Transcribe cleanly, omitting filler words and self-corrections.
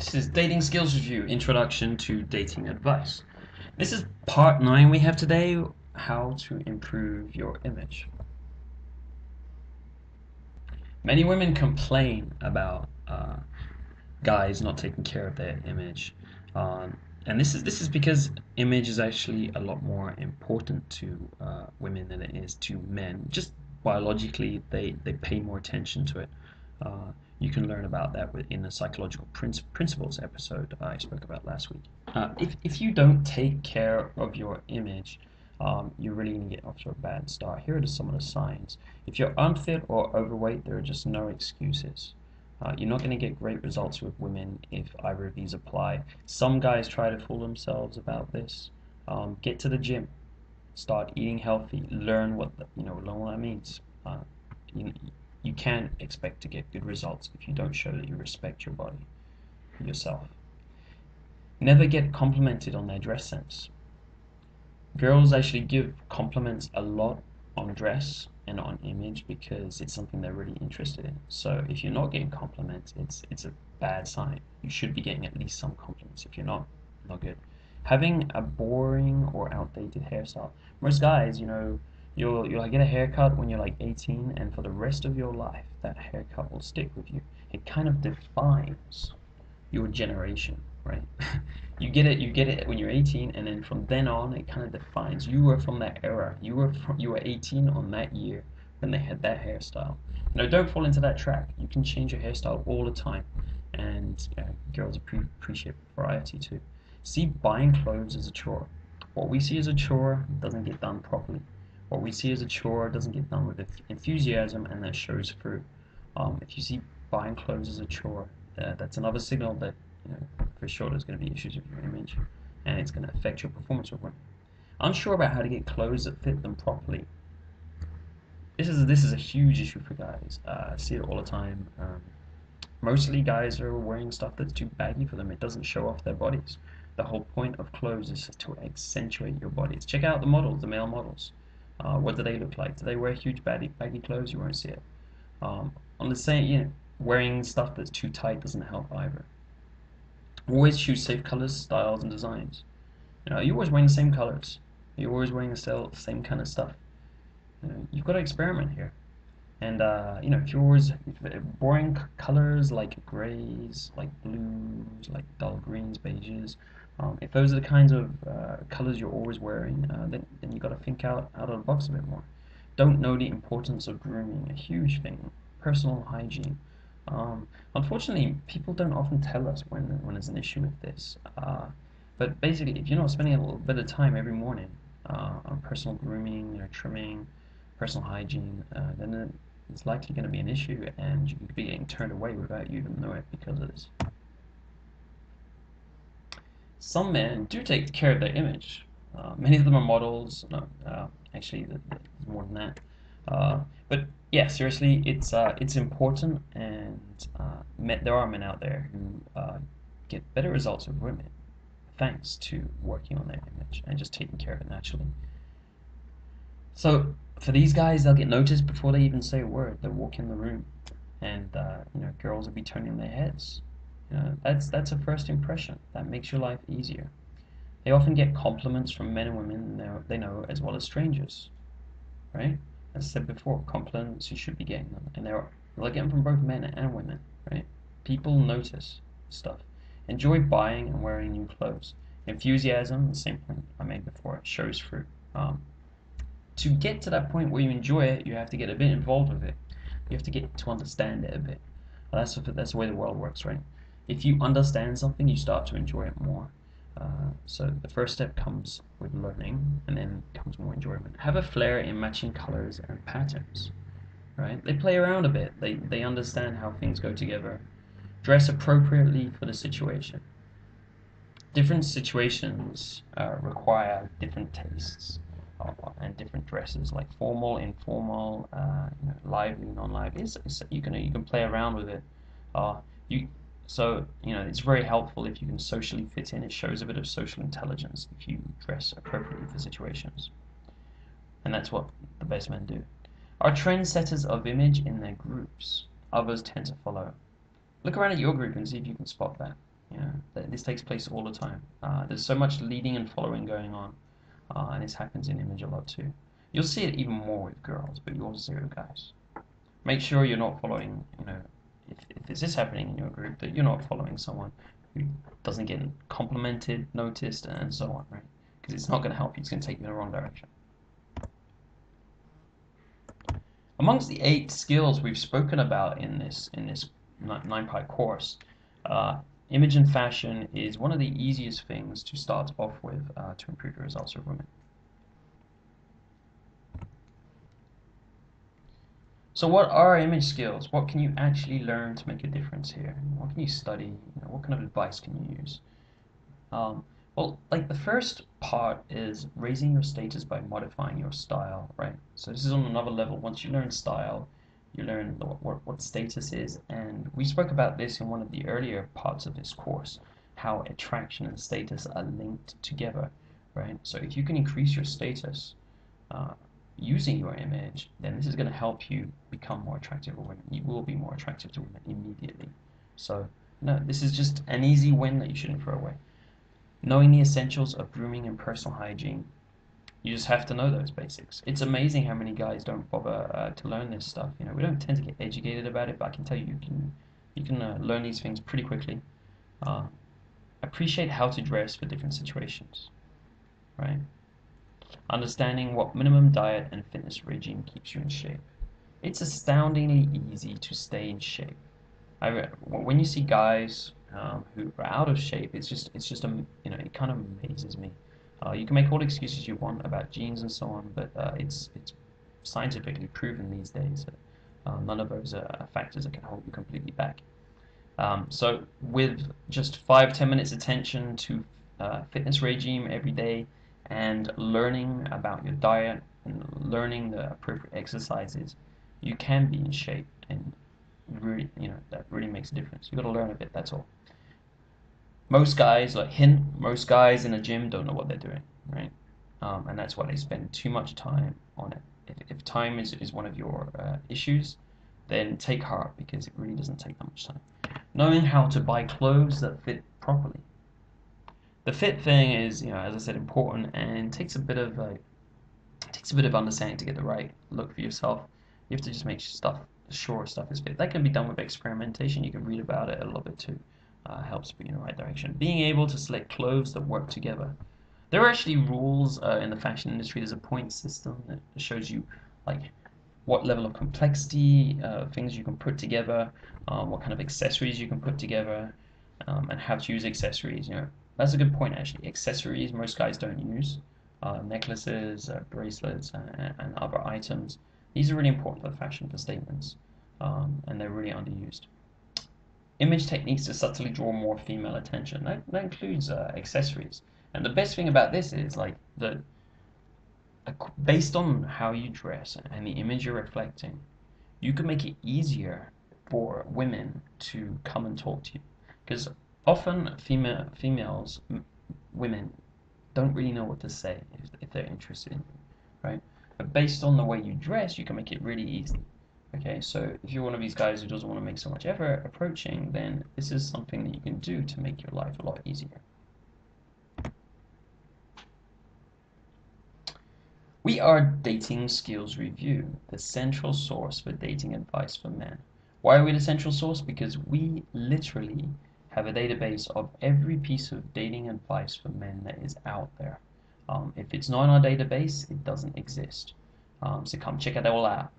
This is Dating Skills Review, Introduction to Dating Advice. This is part 9 we have today, how to improve your image. Many women complain about guys not taking care of their image. And this is because image is actually a lot more important to women than it is to men. Just biologically, they pay more attention to it. You can learn about that in the psychological principles episode I spoke about last week. If you don't take care of your image, you're really going to get off to a bad start. Here are some of the signs. If you're unfit or overweight, there are just no excuses. You're not going to get great results with women if either of these apply. Some guys try to fool themselves about this. Get to the gym, start eating healthy, learn learn what that means. You, you can't expect to get good results if you don't show that you respect your body, yourself. Never get complimented on their dress sense. Girls actually give compliments a lot on dress and on image because it's something they're really interested in. So if you're not getting compliments, it's a bad sign. You should be getting at least some compliments. If you're not good. Having a boring or outdated hairstyle. Most guys, you'll get a haircut when you're like 18, and for the rest of your life, that haircut will stick with you. It kind of defines your generation, right? You get it when you're 18, and then from then on, it kind of defines you were from that era. You were 18 on that year when they had that hairstyle. Don't fall into that trap. You can change your hairstyle all the time, and girls appreciate variety too. See buying clothes as a chore. What we see as a chore doesn't get done properly. What we see as a chore doesn't get done with enthusiasm, and that shows through. If you see buying clothes as a chore, that's another signal that for sure there's going to be issues with your image, and it's going to affect your performance with women. Unsure about how to get clothes that fit them properly. This is a huge issue for guys. I see it all the time. Mostly guys are wearing stuff that's too baggy for them. It doesn't show off their bodies. The whole point of clothes is to accentuate your bodies. Check out the models, the male models. What do they look like? Do they wear huge baggy clothes? You won't see it. On the same, wearing stuff that's too tight doesn't help either. Always choose safe colors, styles, and designs. You're always wearing the same colors. You're always wearing the same kind of stuff. You've got to experiment here. And if you're always boring colors like grays, like blues, like dull greens, beiges, if those are the kinds of colors you're always wearing, then you've got to think out of the box a bit more. Don't know the importance of grooming, a huge thing. Personal hygiene. Unfortunately, people don't often tell us when there's an issue with this. But basically, if you're not spending a little bit of time every morning on personal grooming, trimming, personal hygiene, then it's likely going to be an issue, and you could be getting turned away without you even knowing it because of this. Some men do take care of their image. Many of them are models. No, actually, there's more than that. But yeah, seriously, it's important, and there are men out there who get better results with women thanks to working on their image and just taking care of it naturally. So for these guys, they'll get noticed before they even say a word. They'll walk in the room, and girls will be turning their heads. That's a first impression. That makes your life easier. They often get compliments from men and women they know as well as strangers, right? As I said before, compliments you should be getting them, and they'll get them from both men and women, right? People notice stuff. Enjoy buying and wearing new clothes. Enthusiasm, the same point I made before, it shows through. To get to that point where you enjoy it, you have to get a bit involved with it. You have to get to understand it a bit. That's the way the world works, right? If you understand something, you start to enjoy it more. So the first step comes with learning, and then comes more enjoyment. Have a flair in matching colors and patterns, right? They play around a bit. They understand how things go together. Dress appropriately for the situation. Different situations require different tastes and different dresses, like formal, informal, lively, non-lively. You can play around with it. You So, it's very helpful if you can socially fit in. It shows a bit of social intelligence if you dress appropriately for situations. And that's what the best men do. Are trendsetters of image in their groups. Others tend to follow. Look around at your group and see if you can spot that. This takes place all the time. There's so much leading and following going on, and this happens in image a lot too. You'll see it even more with girls, but you also see it with guys. Make sure you're not following, if this is happening in your group, that you're not following someone who doesn't get complimented, noticed, and so on, right? Because it's not going to help you. It's going to take you in the wrong direction. Amongst the 8 skills we've spoken about in this 9-part course, image and fashion is one of the easiest things to start off with to improve your results with women. So what are image skills? What can you actually learn to make a difference here? What can you study? What kind of advice can you use? Well, like the first part is raising your status by modifying your style, right? So this is on another level. Once you learn style, you learn what status is, and we spoke about this in one of the earlier parts of this course, how attraction and status are linked together, right? So if you can increase your status using your image, then this is going to help you become more attractive to women. You will be more attractive to women immediately. So no, this is just an easy win that you shouldn't throw away. Knowing the essentials of grooming and personal hygiene. You just have to know those basics. It's amazing how many guys don't bother to learn this stuff. We don't tend to get educated about it, but I can tell you, you can learn these things pretty quickly. Appreciate how to dress for different situations, right? Understanding what minimum diet and fitness regime keeps you in shape. It's astoundingly easy to stay in shape. When you see guys who are out of shape, it's just it kind of amazes me. You can make all the excuses you want about genes and so on, but it's scientifically proven these days that none of those are factors that can hold you completely back. So with just 5-10 minutes attention to fitness regime every day and learning about your diet and learning the appropriate exercises, you can be in shape, and really, that really makes a difference. You got to learn a bit, that's all. Most guys, most guys in a gym don't know what they're doing, right? And that's why they spend too much time on it. If time is one of your issues, then take heart, because it really doesn't take that much time. Knowing how to buy clothes that fit properly. The fit thing is, as I said, important, and takes a bit of understanding to get the right look for yourself. You have to just make sure stuff is fit. That can be done with experimentation. You can read about it a little bit too. Helps put you in the right direction. Being able to select clothes that work together. There are actually rules in the fashion industry. There's a point system that shows you like what level of complexity things you can put together, what kind of accessories you can put together, and how to use accessories. That's a good point actually. Accessories most guys don't use. Necklaces, bracelets, and other items. These are really important for fashion, for statements, and they're really underused. Image techniques to subtly draw more female attention. That includes accessories. And the best thing about this is based on how you dress and the image you're reflecting, you can make it easier for women to come and talk to you. Because often women don't really know what to say if they're interested in you, right? But based on the way you dress, you can make it really easy. Okay, so if you're one of these guys who doesn't want to make so much effort approaching, then this is something that you can do to make your life a lot easier. We are Dating Skills Review, the central source for dating advice for men. Why are we the central source? Because we literally have a database of every piece of dating advice for men that is out there. If it's not in our database, it doesn't exist. So come check it all out.